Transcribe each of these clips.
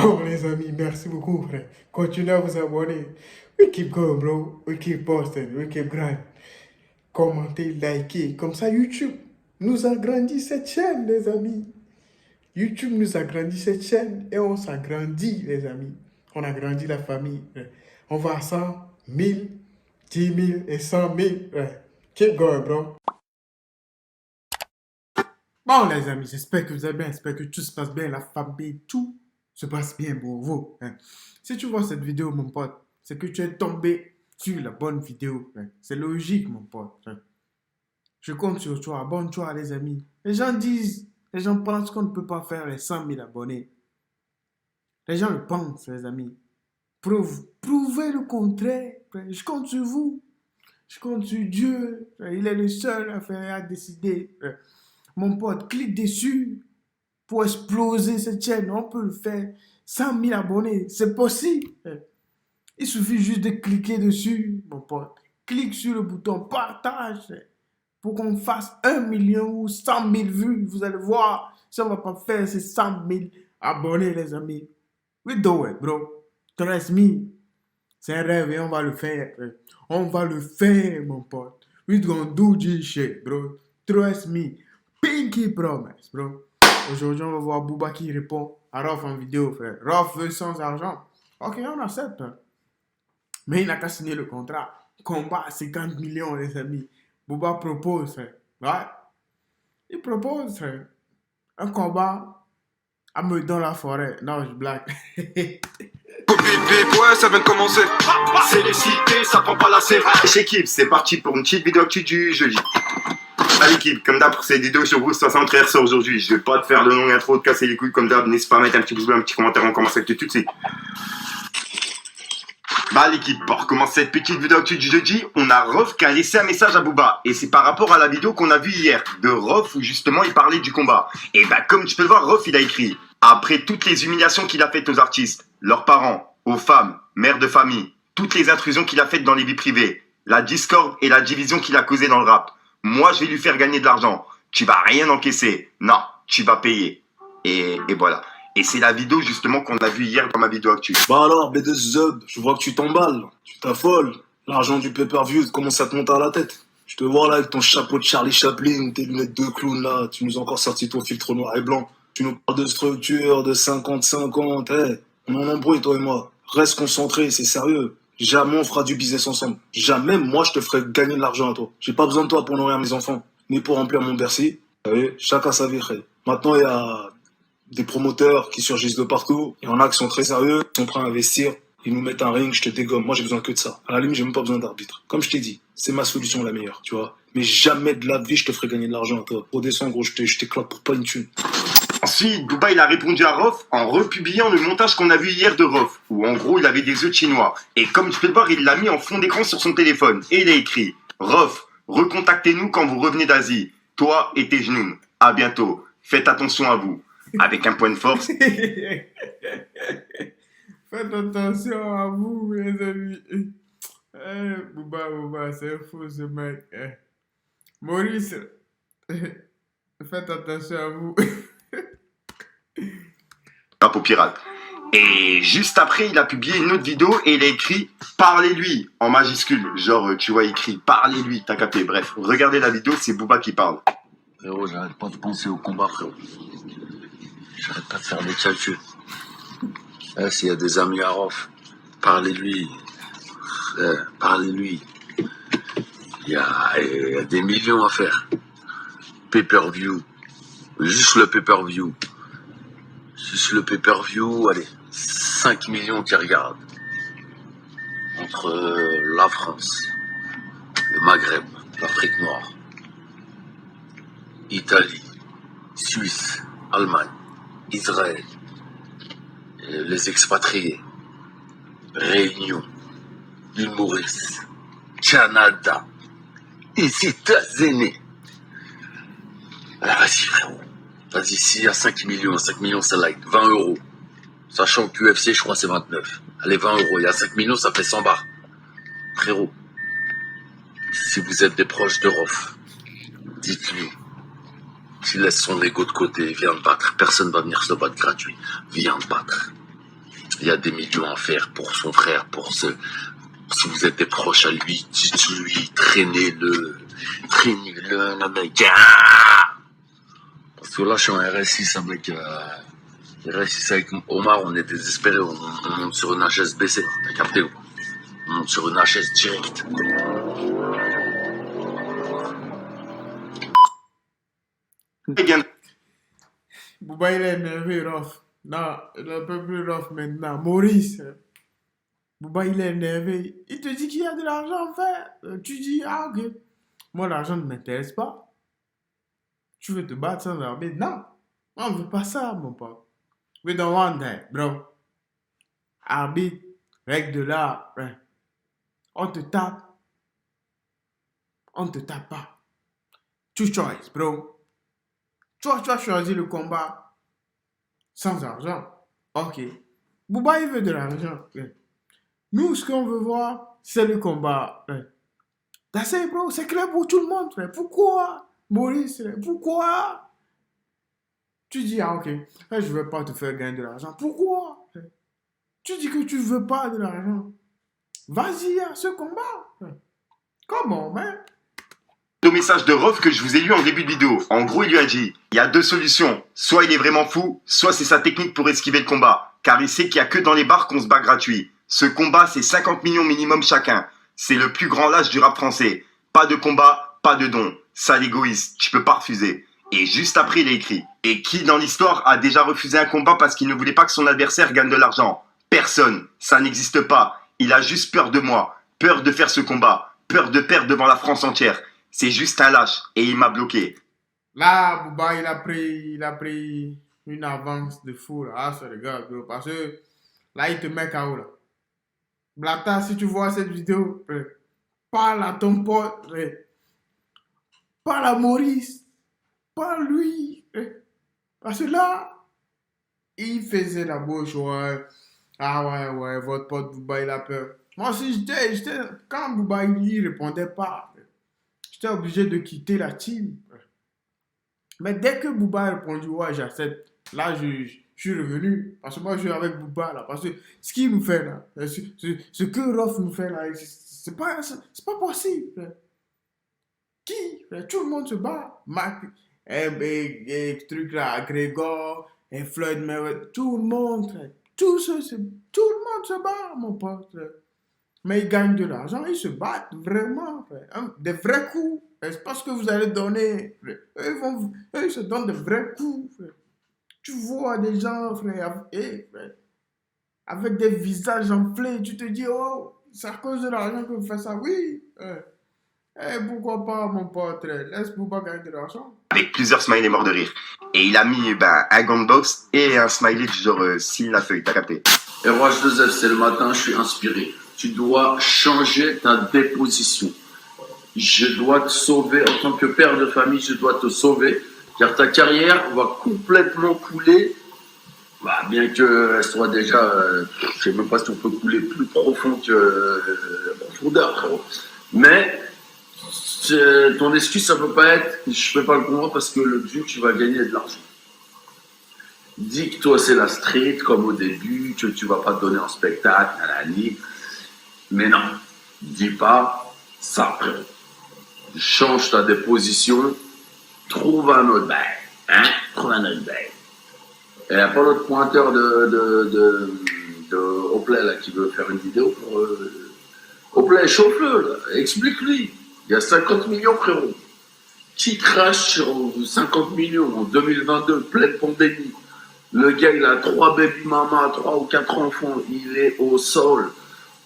Bon, les amis, merci beaucoup, frère. Continuez à vous abonner. We keep going, bro. We keep posting. We keep grind. Commentez, likez. Comme ça, YouTube nous agrandit cette chaîne, les amis. YouTube nous agrandit cette chaîne et on s'agrandit, les amis. On agrandit la famille. On va à 100, 1000, 10 000 et 100 000. Keep going, bro. Bon, les amis, j'espère que vous allez bien. J'espère que tout se passe bien. La famille, tout se passe bien pour vous. Si tu vois cette vidéo, mon pote, c'est que tu es tombé sur la bonne vidéo. C'est logique, mon pote. Je compte sur toi. Abonne-toi, les amis. Les gens pensent qu'on ne peut pas faire les 100 000 abonnés. Les gens le pensent, les amis. Prouvez le contraire. Je compte sur vous. Je compte sur Dieu. Il est le seul à décider. Mon pote, clique dessus pour exploser cette chaîne. On peut le faire. 100 000 abonnés, c'est possible. Il suffit juste de cliquer dessus, mon pote. Clique sur le bouton partage pour qu'on fasse 1 million ou 100 000 vues. Vous allez voir si on ne va pas faire ces 100 000 abonnés, les amis. We do it, bro. Trust me. C'est un rêve et on va le faire. On va le faire, mon pote. We gonna do this shit, bro. Trust me. Pinky promise, bro. Aujourd'hui, on va voir Booba qui répond à Rof en vidéo, frère. Rof veut sans argent. Ok, on accepte. Mais il n'a qu'à signer le contrat. Combat à 50 millions, les amis. Booba propose, frère. Ouais. Il propose, frère. Un combat à me dans la forêt. Non, je blague. Ouais, ça vient de commencer. C'est les cités, ça prend pas la série. Chez Équipe, c'est parti pour une petite vidéo actu du jeudi. À l'équipe, comme d'hab pour cette vidéo sur vous, 60 sur aujourd'hui. Je vais pas te faire de longue intro, de casser les couilles comme d'hab. N'hésite pas à mettre un petit pouce bleu, un petit commentaire, on commence avec tout de suite. Bah l'équipe, pour commencer cette petite vidéo actu du jeudi, on a Rof qui a laissé un message à Booba. Et c'est par rapport à la vidéo qu'on a vue hier, de Rof où justement il parlait du combat. Et bah comme tu peux le voir, Rof il a écrit: après toutes les humiliations qu'il a faites aux artistes, leurs parents, aux femmes, mères de famille, toutes les intrusions qu'il a faites dans les vies privées, la discorde et la division qu'il a causée dans le rap, moi je vais lui faire gagner de l'argent. Tu vas rien encaisser, non, tu vas payer. Et voilà. Et c'est la vidéo justement qu'on a vue hier dans ma vidéo actuelle. Bah alors, B2Z, je vois que tu t'emballes, tu t'affoles. L'argent du pay-per-view commence à te monter à la tête. Je te vois là avec ton chapeau de Charlie Chaplin, tes lunettes de clown là, tu nous as encore sorti ton filtre noir et blanc. Tu nous parles de structure, de 50-50, on en embrouille toi et moi. Reste concentré, c'est sérieux. Jamais on fera du business ensemble. Jamais moi je te ferai gagner de l'argent à toi. J'ai pas besoin de toi pour nourrir mes enfants, ni pour remplir mon Bercy. Vous savez, chacun sa vie. Maintenant il y a des promoteurs qui surgissent de partout. Il y en a qui sont très sérieux, qui sont prêts à investir. Ils nous mettent un ring, je te dégomme. Moi, j'ai besoin que de ça. À la limite, j'ai même pas besoin d'arbitre. Comme je t'ai dit, c'est ma solution la meilleure, tu vois. Mais jamais de la vie, je te ferai gagner de l'argent à toi. Redescends, gros, je t'éclate pour pas une thune. Ensuite, Booba il a répondu à Rof en republiant le montage qu'on a vu hier de Rof, où en gros il avait des œufs chinois. Et comme tu peux le voir, il l'a mis en fond d'écran sur son téléphone. Et il a écrit: Rof, recontactez-nous quand vous revenez d'Asie. Toi et tes genoux. À bientôt. Faites attention à vous. Avec un point de force. Faites attention à vous, les amis. Booba, c'est fou ce mec. Maurice, faites attention à vous. Rap au pirate. Et juste après, il a publié une autre vidéo et il a écrit parlez-lui en majuscule. Genre, tu vois, écrit parlez-lui, t'as capté. Bref, regardez la vidéo, c'est Booba qui parle. Frérot, j'arrête pas de penser au combat, frérot. J'arrête pas de faire des calculs. S'il y a des amis à Rof, parlez-lui. Parlez-lui. Il y a des millions à faire. Pay-per-view. Juste le pay-per-view. Allez, 5 millions qui regardent. Entre la France, le Maghreb, l'Afrique noire, Italie, Suisse, Allemagne, Israël, les expatriés, Réunion, l'île Maurice, Canada, les États-Unis. Ah, vas-y frérot, vas-y, s'il y a 5 millions c'est like 20 €. Sachant que UFC, je crois c'est 29. Allez, 20 €, il y a 5 millions, ça fait 100 bars. Frérot, si vous êtes des proches de Rof, dites-lui qu'il laisse son ego de côté, viens me battre. Personne va venir se battre gratuit. Viens me battre. Il y a des millions à faire pour son frère, pour ce. Si vous êtes des proches à lui, dites-lui, traînez-le, le mec. Ah, parce que là, je suis en RS6 avec Omar, on est désespéré, on monte sur une HSBC, t'as capté ou pas? On monte sur une HS direct. Bouba, il est énervé, Rof. Non, il est un peu plus rough maintenant. Maurice, Bouba, il est énervé. Il te dit qu'il y a de l'argent, frère. Tu dis, ah, ok. Moi, l'argent ne m'intéresse pas. Tu veux te battre sans arbitre? Non. On ne veut pas ça, mon pote. We don't want that, bro. Arbitre, règle de l'art. Ouais. On te tape. On ne te tape pas. Two choice, bro. Toi, tu as choisi le combat sans argent. Ok. Bouba, il veut de l'argent. Ouais. Nous, ce qu'on veut voir, c'est le combat. Ouais. That's it, bro. C'est clair pour tout le monde, frère. Pourquoi, Maurice? Pourquoi? Tu dis, ah, ok. Je ne veux pas te faire gagner de l'argent. Pourquoi? Tu dis que tu ne veux pas de l'argent. Vas-y à ce combat. Comment, man? Le message de Rof que je vous ai lu en début de vidéo. En gros, il lui a dit, il y a deux solutions. Soit il est vraiment fou, soit c'est sa technique pour esquiver le combat. Car il sait qu'il n'y a que dans les bars qu'on se bat gratuit. Ce combat, c'est 50 millions minimum chacun. C'est le plus grand lâche du rap français. Pas de combat, pas de don. Sale égoïste, tu peux pas refuser. Et juste après, il a écrit, et qui dans l'histoire a déjà refusé un combat parce qu'il ne voulait pas que son adversaire gagne de l'argent? Personne, ça n'existe pas. Il a juste peur de moi, peur de faire ce combat, peur de perdre devant la France entière. C'est juste un lâche et il m'a bloqué. Là, Bouba, il a pris une avance de fou, là. Ah, ça regarde, bro. Parce que là, il te met KO, là. Blata, si tu vois cette vidéo, parle à ton pote, parle à Maurice, parle lui. Parce que là, il faisait la bouche, ouais. Ah ouais, votre pote Bouba, il a peur. Moi aussi, quand Bouba, il répondait pas, j'étais obligé de quitter la team. Mais dès que Bouba a répondu, ouais, j'accepte, là, je suis revenu. Parce que moi, je suis avec Bouba, là. Parce que ce qu'il nous fait, là, ce que Rof nous fait, là, c'est pas possible. Qui? Tout le monde se bat. Mac, truc là, Grégor, Floyd Mayweather, tout le monde, tout le monde se bat, mon pote. Mais ils gagnent de l'argent, ils se battent vraiment, des vrais coups. C'est pas ce que vous allez donner. Eux, ils se donnent de vrais coups. Tu vois des gens, frère, avec des visages enflés, tu te dis, oh, c'est à cause de l'argent que vous faites ça. Oui. Pourquoi pas, mon pote, laisse Bouba gagner de l'argent. Avec plusieurs smileys morts de rire. Et il a mis un gant de boxe et un smiley du genre signe la feuille, t'as capté? Et Roche2F, c'est le matin, je suis inspiré. Tu dois changer ta déposition. Je dois te sauver, en tant que père de famille, je dois te sauver, car ta carrière va complètement couler, bien qu'elle soit déjà, je ne sais même pas si on peut couler plus profond que profondeur, frérot. Mais ton excuse, ça ne peut pas être, je ne peux pas le comprendre parce que le but, tu vas gagner de l'argent. Dis que toi, c'est la street, comme au début, que tu ne vas pas te donner en spectacle, mais non, dis pas ça, frérot. Change ta déposition, trouve un autre bail, trouve un autre bail. Et il n'y a pas l'autre pointeur de Oplay là qui veut faire une vidéo pour Oplay, chauffe-le, explique-lui. Il y a 50 millions, frérot. Qui crache sur 50 millions en 2022, pleine pandémie? Le gars, il a 3 baby mamas, 3 ou 4 enfants, il est au sol.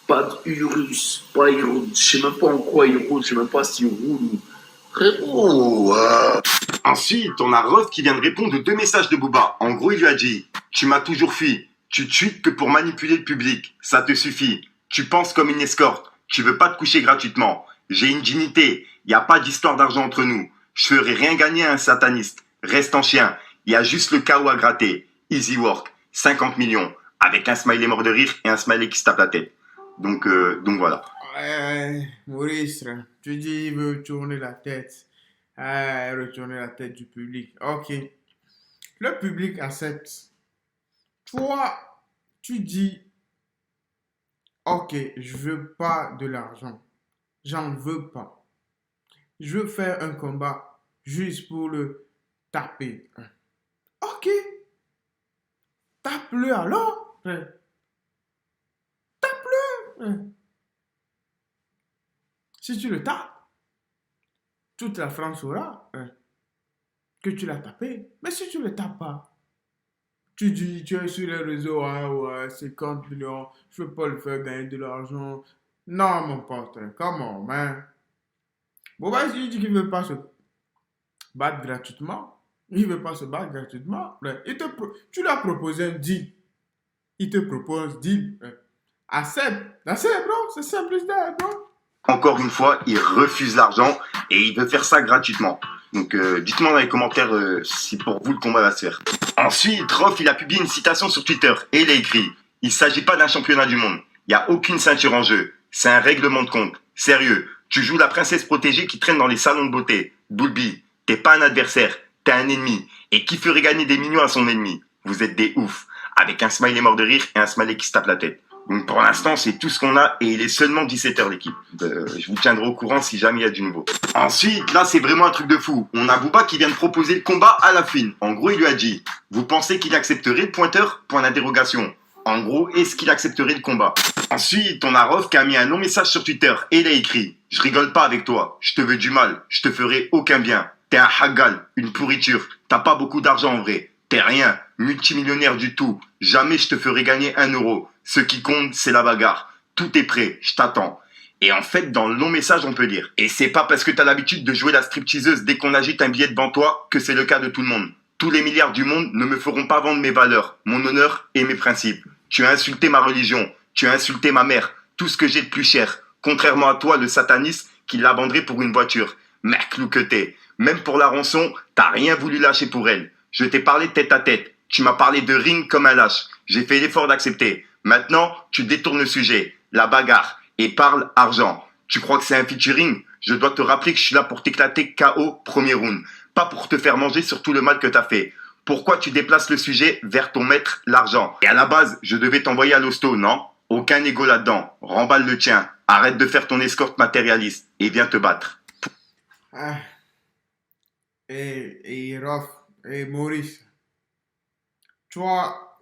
Pas d'Urus, pas il roule, je sais même pas en quoi il roule, je sais même pas s'il roule. Frérot, Ensuite, on a Rof qui vient de répondre de 2 messages de Booba. En gros, il lui a dit, tu m'as toujours fui, tu tweets que pour manipuler le public, ça te suffit. Tu penses comme une escorte, tu veux pas te coucher gratuitement. J'ai une dignité, y a pas d'histoire d'argent entre nous. Je ferai rien gagner à un sataniste. Reste en chien, il y a juste le chaos à gratter. Easy work, 50 millions, avec un smiley mort de rire et un smiley qui se tape la tête. Donc voilà. Maurice, tu dis il veut tourner la tête. Retourner la tête du public. Ok. Le public accepte. Toi, tu dis, ok, je veux pas de l'argent. J'en veux pas. Je veux faire un combat juste pour le taper. Ok, tape-le alors. Tape-le. Si tu le tapes, toute la France saura que tu l'as tapé. Mais si tu ne le tapes pas, tu dis, tu es sur les réseaux, ah ouais, 50 millions, je ne veux pas le faire gagner de l'argent. Non, mon pote, comment, man? Bon, bah, il dit qu'il ne veut pas se battre gratuitement. Il ne veut pas se battre gratuitement. Tu lui as proposé un deal. Il te propose deal. Accepte. Accepte, bro. C'est simple as that, bro. Encore une fois, il refuse l'argent et il veut faire ça gratuitement. Donc dites-moi dans les commentaires si pour vous le combat va se faire. Ensuite, Rof, il a publié une citation sur Twitter et il a écrit « Il ne s'agit pas d'un championnat du monde. Il n'y a aucune ceinture en jeu. C'est un règlement de compte. Sérieux, tu joues la princesse protégée qui traîne dans les salons de beauté. Bulbi, t'es pas un adversaire, t'es un ennemi. Et qui ferait gagner des millions à son ennemi? Vous êtes des oufs. » Avec un smiley mort de rire et un smiley qui se tape la tête. Donc pour l'instant, c'est tout ce qu'on a et il est seulement 17h l'équipe. Je vous tiendrai au courant si jamais il y a du nouveau. Ensuite, là c'est vraiment un truc de fou. On a Booba qui vient de proposer le combat à la fine. En gros, il lui a dit « Vous pensez qu'il accepterait le pointeur ?» Point d'interrogation. En gros, est-ce qu'il accepterait le combat? Ensuite, on a Rof qui a mis un long message sur Twitter et il a écrit « Je rigole pas avec toi, je te veux du mal, je te ferai aucun bien. T'es un hagal, une pourriture, t'as pas beaucoup d'argent en vrai. T'es rien, multimillionnaire du tout. Jamais je te ferai gagner 1 euro. Ce qui compte, c'est la bagarre. Tout est prêt, je t'attends. » Et en fait, dans le long message, on peut dire « Et c'est pas parce que t'as l'habitude de jouer la stripteaseuse dès qu'on agite un billet devant toi que c'est le cas de tout le monde. Tous les milliards du monde ne me feront pas vendre mes valeurs, mon honneur et mes principes. Tu as insulté ma religion, tu as insulté ma mère, tout ce que j'ai de plus cher. Contrairement à toi, le sataniste, qui la vendrait pour une voiture. Merclou que t'es. Même pour la rançon, t'as rien voulu lâcher pour elle. Je t'ai parlé tête à tête. Tu m'as parlé de ring comme un lâche. J'ai fait l'effort d'accepter. Maintenant, tu détournes le sujet, la bagarre, et parles argent. Tu crois que c'est un featuring? Je dois te rappeler que je suis là pour t'éclater KO premier round. Pas pour te faire manger sur tout le mal que t'as fait. Pourquoi tu déplaces le sujet vers ton maître, l'argent? Et à la base, je devais t'envoyer à l'hosto, non? Aucun ego là-dedans. Remballe le tien. Arrête de faire ton escorte matérialiste et viens te battre. Et Rof, et Maurice, tu vois,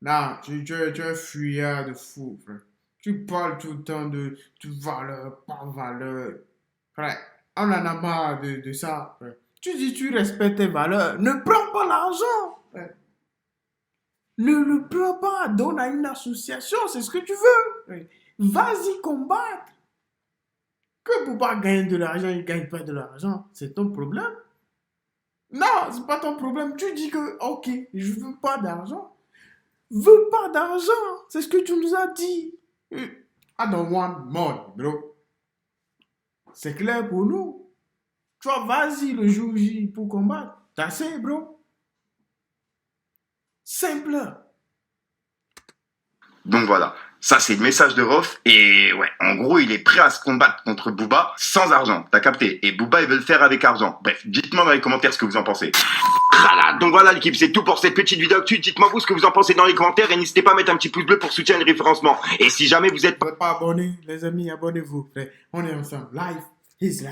non, tu es un fuyard de fou, frère. Tu parles tout le temps de valeur, pas valeur. Frère, on en a marre de ça, frère. Tu dis tu respectes tes valeurs, ne prends pas l'argent, frère. Ne le prends pas, donne à une association, c'est ce que tu veux. Vas-y combattre. Que Booba gagne de l'argent, il ne gagne pas de l'argent, c'est ton problème. Non, c'est pas ton problème. Tu dis que, ok, je veux pas d'argent. Veux pas d'argent, c'est ce que tu nous as dit. I don't want money, bro. C'est clair pour nous. Tu vois, vas-y le jour J pour combattre. T'as assez, bro. Simple. Donc voilà, ça c'est le message de Rof. Et ouais, en gros, il est prêt à se combattre contre Booba sans argent. T'as capté? Et Booba, il veut le faire avec argent. Bref, dites-moi dans les commentaires ce que vous en pensez. Voilà, donc voilà l'équipe, c'est tout pour cette petite vidéo actu. Dites-moi vous ce que vous en pensez dans les commentaires et n'hésitez pas à mettre un petit pouce bleu pour soutenir le référencement. Et si jamais vous êtes Vous n'êtes pas abonné, les amis, abonnez-vous. On est ensemble. Life is life.